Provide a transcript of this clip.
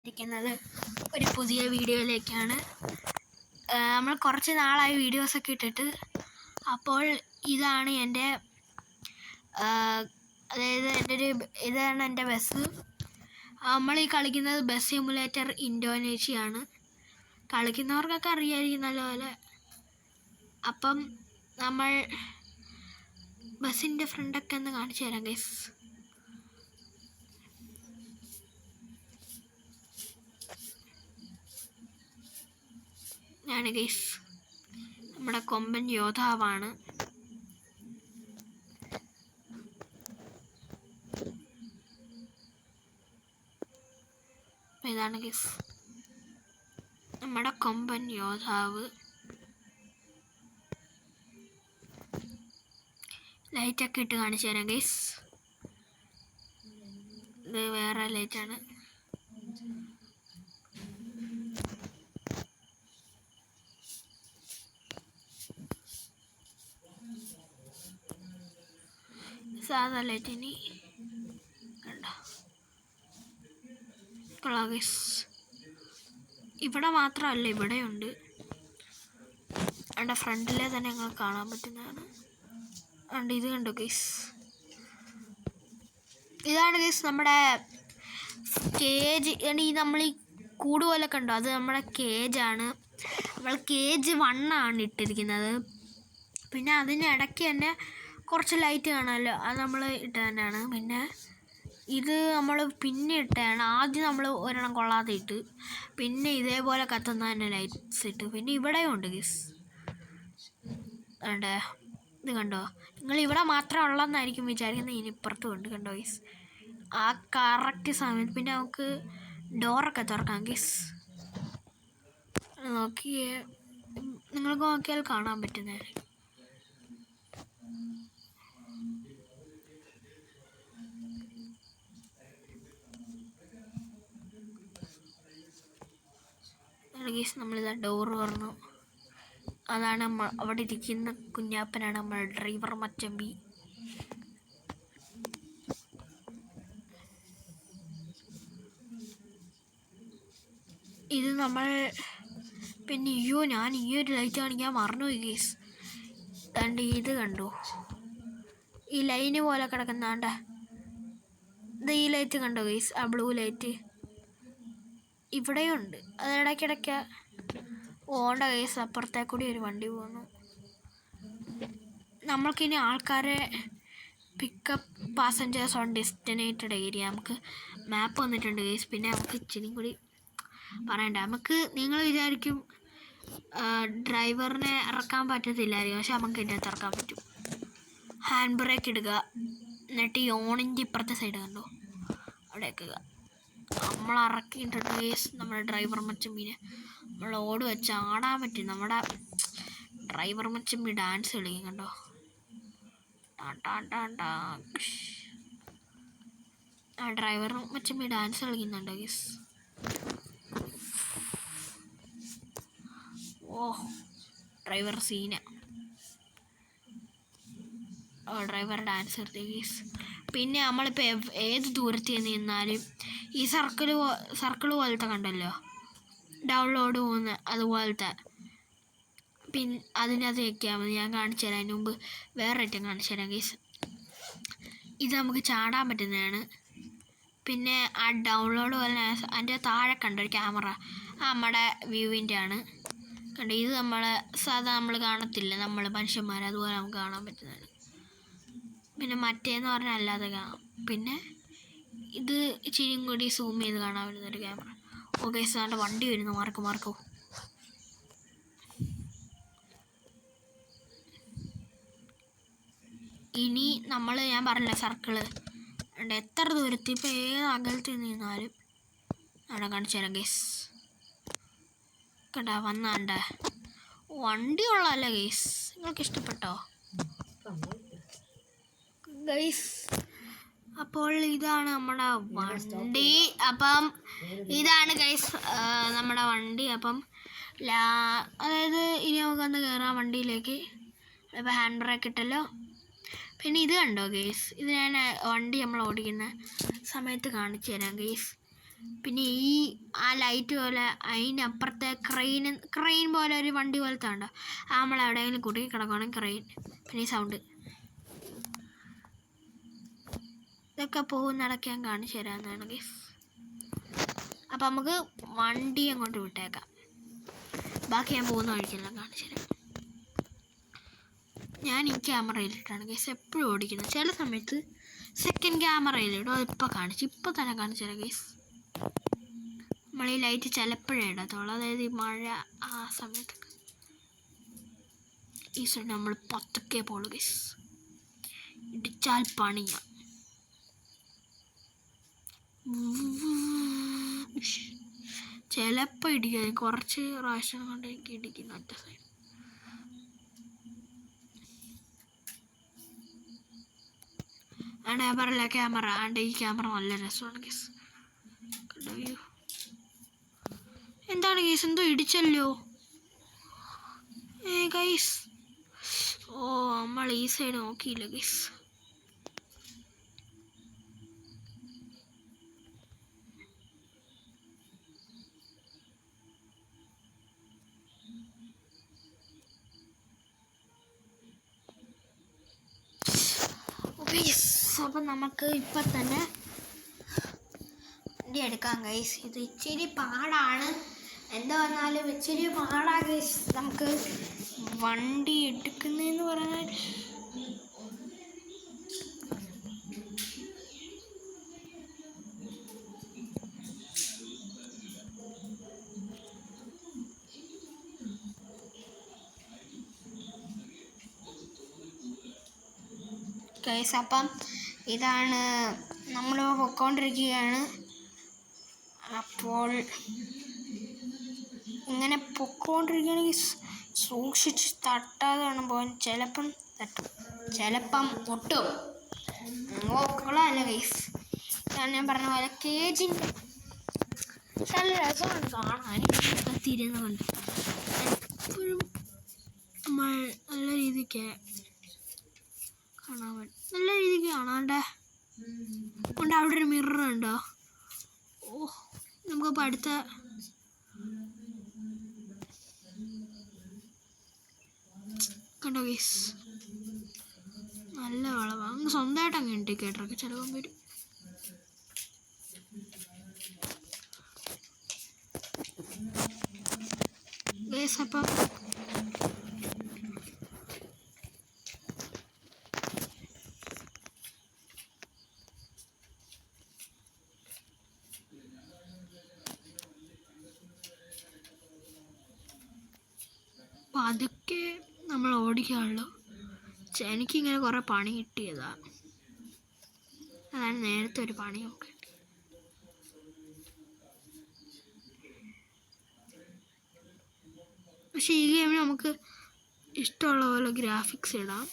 ഇരിക്കുന്നത് ഒരു പുതിയ വീഡിയോയിലേക്കാണ്. നമ്മൾ കുറച്ച് നാളായി വീഡിയോസൊക്കെ ഇട്ടിട്ട്. അപ്പോൾ ഇതാണ് എൻ്റെ ഇതാണ് എൻ്റെ ബസ്. നമ്മൾ ഈ കളിക്കുന്നത് ബസ് സിമുലേറ്റർ ഇന്തോനേഷ്യയാണ്. കളിക്കുന്നവർക്കൊക്കെ അറിയായിരിക്കും നല്ലപോലെ. അപ്പം നമ്മൾ ബസ്സിൻ്റെ ഫ്രണ്ടൊക്കെ ഒന്ന് കാണിച്ചു തരാം ഗൈസ്. ഞാൻ ഗൈസ് നമ്മുടെ കൊമ്പൻ യോദ്ധാവാണ്. ഇതാണ് ഗൈസ് നമ്മുടെ കൊമ്പൻ യോദ്ധാവ്. ലൈറ്റൊക്കെ ഇട്ട് കാണിച്ചു തരാം ഗൈസ്. ഇത് വേറെ ലൈറ്റാണ്. സാധാ ലൈറ്റിനി കണ്ടോ. ഗൈസ് ഇവിടെ മാത്രമല്ല, ഇവിടെയുണ്ട്. എൻ്റെ ഫ്രണ്ടിലെ തന്നെ ഞങ്ങൾ കാണാൻ പറ്റുന്നതാണ്. ഉണ്ട്, ഇത് കണ്ടോ ഗൈസ്. ഇതാണ് ഗൈസ് നമ്മുടെ കേജ്. ഈ നമ്മൾ ഈ കൂട് പോലെ കണ്ടോ, അത് നമ്മുടെ കേജാണ്. നമ്മൾ കേജ് 1 ആണ് ഇട്ടിരിക്കുന്നത്. പിന്നെ അതിന് ഇടയ്ക്ക് തന്നെ കുറച്ച് ലൈറ്റ് കാണാമല്ലോ, അത് നമ്മൾ ഇട്ട് തന്നെയാണ്. പിന്നെ ഇത് നമ്മൾ പിന്നെ ഇട്ടാണ്. ആദ്യം നമ്മൾ ഒരെണ്ണം കൊള്ളാതെ ഇട്ട്, പിന്നെ ഇതേപോലെ കത്തുന്ന തന്നെ ലൈറ്റ്സ് ഇട്ട്. പിന്നെ ഇവിടെയും ഉണ്ട് ഗൈസ്. വേണ്ടേ, ഇത് കണ്ടോ. നിങ്ങൾ ഇവിടെ മാത്രം ഉള്ളതെന്നായിരിക്കും വിചാരിക്കുന്നത്. ഇനി ഇപ്പുറത്തും ഉണ്ട് കണ്ടോ ഗൈസ്, ആ കറക്റ്റ് സമയത്ത്. പിന്നെ നമുക്ക് ഡോറൊക്കെ തുറക്കാം ഗൈസ്. നോക്കിയേ, നിങ്ങൾക്ക് നോക്കിയാൽ കാണാൻ പറ്റുന്നതായിരിക്കും. ഗൈസ് നമ്മളിതാ ഡോറ് തുറന്നു. അതാണ് അവിടെ ഇരിക്കുന്ന കുഞ്ഞാപ്പനാണ് നമ്മൾ ഡ്രൈവർ മച്ചമ്പി. ഇത് നമ്മൾ പിന്നെ ഞാൻ ഈ ഒരു ലൈറ്റ് കാണിക്കാൻ മറന്നുപോയി ഗൈസ്. കണ്ട് ഇത് കണ്ടോ, ഈ ലൈന് പോലെ കിടക്കുന്നാണ്ട. ഇത് ഈ ലൈറ്റ് കണ്ടോ ഗൈസ്, ആ ബ്ലൂ ലൈറ്റ് ഇവിടെയുണ്ട്. അത് ഇടയ്ക്കിടയ്ക്ക് ഓണ്ട ഗൈസ്. അപ്പുറത്തെ കൂടി ഒരു വണ്ടി പോകുന്നു. നമ്മൾക്കിനി ആൾക്കാരെ പിക്കപ്പ് പാസഞ്ചേഴ്സ് ഓൺ ഡെസ്റ്റിനേറ്റഡ് ഏരിയ നമുക്ക് മാപ്പ് വന്നിട്ടുണ്ട് ഗൈസ്. പിന്നെ നമുക്ക് ഇച്ചിരി കൂടി പറയണ്ട. നമുക്ക് നിങ്ങൾ വിചാരിക്കും ഡ്രൈവറിനെ ഇറക്കാൻ പറ്റത്തില്ലായിരിക്കും, പക്ഷെ നമുക്ക് ഇതിൻ്റെ അകത്ത് ഇറക്കാൻ പറ്റും. ഹാൻഡ് ബ്രേക്ക് ഇടുക, എന്നിട്ട് ഈ ഓണിൻ്റെ ഇപ്പുറത്തെ സൈഡ് കണ്ടോ, അവിടെ വെക്കുക. നമ്മൾ ഇറക്കിയിട്ടുണ്ട് ഗൈസ് നമ്മുടെ ഡ്രൈവർ മച്ചമ്പിനെ. നമ്മൾ ഓട് വെച്ച് ആടാൻ പറ്റും. നമ്മുടെ ഡ്രൈവർ മച്ചമ്പി ഡാൻസ് കളിക്കും കണ്ടോ. ആ ഡ്രൈവർ മച്ചമ്പി ഡാൻസ് കളിക്കുന്നുണ്ടോ ഗൈസ്. ഓ ഡ്രൈവർ സീന. ഡ്രൈവർ ഡാൻസ് നിർത്തി ഗൈസ്. പിന്നെ നമ്മളിപ്പോൾ ഏത് ദൂരത്ത് നിന്നാലും ഈ സർക്കിൾ പോലത്തെ കണ്ടല്ലോ, ഡൗൺലോഡ് പോകുന്ന അതുപോലത്തെ, പിന്നെ അതിനകത്ത് വയ്ക്കാൻ മതി. ഞാൻ കാണിച്ചു തരാം. അതിന് മുമ്പ് വേറെ ഐറ്റം കാണിച്ചു തരാം ഗൈസ്. ഇത് നമുക്ക് ചാടാൻ പറ്റുന്നതാണ്. പിന്നെ ആ ഡൗൺലോഡ് പോലെ അതിൻ്റെ താഴെ കണ്ട ഒരു ക്യാമറ, നമ്മുടെ വ്യൂവിൻ്റെ ആണ് കണ്ടോ. ഇത് സാധാ നമ്മൾ കാണത്തില്ല, നമ്മൾ മനുഷ്യന്മാർ, അതുപോലെ നമുക്ക് കാണാൻ പറ്റുന്നതാണ്. പിന്നെ മറ്റേന്ന് പറഞ്ഞാൽ അല്ലാതെ കാണാം. പിന്നെ ഇത് ഇച്ചിരിയും കൂടി സൂം ചെയ്ത് കാണാൻ പറ്റുന്നൊരു ക്യാമറ. ഓക്കെ സാറിൻ്റെ വണ്ടി വരുന്നു. മാർക്കോ ഇനി ഞാൻ പറഞ്ഞില്ല സർക്കിള് ഉണ്ട്. എത്ര ദൂരത്തിൽ ഇപ്പോൾ ഏത് അകലത്തിൽ നിന്നാലും അവിടെ കാണിച്ചു തരാം ഗൈസ്. കണ്ടാ വന്നാണ്ട വണ്ടി കൊള്ളാമല്ല ഗൈസ്. നിങ്ങൾക്ക് ഇഷ്ടപ്പെട്ടോ ഗൈസ്? അപ്പോൾ ഇതാണ് നമ്മുടെ വണ്ടി. അപ്പം ഇതാണ് ഗൈസ് നമ്മുടെ വണ്ടി. അപ്പം അതായത് ഇനി നമുക്കൊന്ന് കയറാം വണ്ടിയിലേക്ക്. ഇപ്പോൾ ഹാൻഡ് ബ്രേക്ക് ഇട്ടല്ലോ. പിന്നെ ഇത് കണ്ടോ ഗൈസ്, ഇത് ഞാൻ വണ്ടി നമ്മൾ ഓടിക്കുന്ന സമയത്ത് കാണിച്ചു തരാം ഗൈസ്. പിന്നെ ആ ലൈറ്റ് പോലെ അതിനപ്പുറത്തെ ക്രെയിൻ പോലെ ഒരു വണ്ടി പോലത്തെ ഉണ്ടോ, നമ്മൾ എവിടെയെങ്കിലും കുടുങ്ങി കിടക്കുകയാണെങ്കിൽ ക്രെയിൻ. പിന്നെ ഈ സൗണ്ട് ഇതൊക്കെ പോകുന്നിടയ്ക്ക് ഞാൻ കാണിച്ചു തരാമെന്നാണ് ഗൈസ്. അപ്പം നമുക്ക് വണ്ടി അങ്ങോട്ട് വിട്ടേക്കാം, ബാക്കി ഞാൻ പോകുന്ന വഴിക്കെല്ലാം കാണിച്ചു തരാം. ഞാൻ ഈ ക്യാമറയിലിട്ടാണ് ഗൈസ് എപ്പോഴും ഓടിക്കുന്നത്. ചില സമയത്ത് സെക്കൻഡ് ക്യാമറയിലിടും, അതിപ്പോൾ കാണിച്ചു, ഇപ്പോൾ തന്നെ കാണിച്ചു തരാം ഗൈസ്. നമ്മൾ ഈ ലൈറ്റ് ചിലപ്പോഴേ ഇടത്തുള്ളൂ, അതായത് ഈ മഴ ആ സമയത്തൊക്കെ. ഈ സൈഡ് നമ്മൾ പതുക്കെ പോളൂ ഗൈസ്, ഇടിച്ചാൽ പണിയാം. ചിലപ്പോൾ ഇടിക്കുക, കുറച്ച് പ്രാവശ്യം കൊണ്ട് എനിക്ക് ഇടിക്കുന്നു ഒറ്റ സൈഡ്. ഞാൻ പറയില്ല ക്യാമറ ആണ്ട്, ഈ ക്യാമറ നല്ല രസമാണ് ഗൈസ്. കണ്ടോ എന്താണ് ഗൈസ്, എന്തോ ഇടിച്ചല്ലോ ഗൈസ്. ഓ നമ്മൾ ഈ സൈഡ് നോക്കിയില്ല ഗൈസ്. അപ്പം നമുക്ക് ഇപ്പം തന്നെ വണ്ടി എടുക്കാം ഗൈസ്. ഇത് ഇച്ചിരി പാടാണ്, എന്താ പറഞ്ഞാലും ഇച്ചിരി പാടാ ഗൈസ് നമുക്ക് വണ്ടി എടുക്കുന്നതെന്ന് പറഞ്ഞാൽ. ഗൈസ് അപ്പം ഇതാണ് നമ്മൾ പൊയ്ക്കൊണ്ടിരിക്കുകയാണ്. അപ്പോൾ ഇങ്ങനെ പൊയ്ക്കൊണ്ടിരിക്കുകയാണെങ്കിൽ സൂക്ഷിച്ച് തട്ടാതെ വേണം പോകാൻ. ചിലപ്പം തട്ടും, ചിലപ്പം ഒട്ടും. നോക്കളല്ല ഗൈസ്, ഞാൻ പറഞ്ഞ പോലെ കേജിൻ്റെ നല്ല രസമാണ് കാണാൻ. തിരുന്നുകൊണ്ട് എപ്പോഴും നമ്മൾ നല്ല രീതിക്ക് കാണാൻ പറ്റും, നല്ല രീതിക്ക് കാണാണ്ടേ കൊണ്ട്. അവിടെ ഒരു മിറർ ഉണ്ടോ? ഓ നമുക്കിപ്പോൾ അടുത്ത കണ്ടോ ഗൈസ്, നല്ല വളവാണ്. അങ്ങ് സ്വന്തമായിട്ട് അങ്ങ് ഇൻഡിക്കേറ്ററൊക്കെ ചിലപ്പം വരും. ഗൈസ് അപ്പം പതുക്കെ നമ്മൾ ഓടിക്കാനുള്ളൂ. എനിക്കിങ്ങനെ കുറേ പണി കിട്ടിയതാണ്, അതാണ് നേരത്തെ ഒരു പണി നോക്കി. പക്ഷേ ഈ ഗെയിമിൽ നമുക്ക് ഇഷ്ടമുള്ള പോലെ ഗ്രാഫിക്സ് ഇടാം.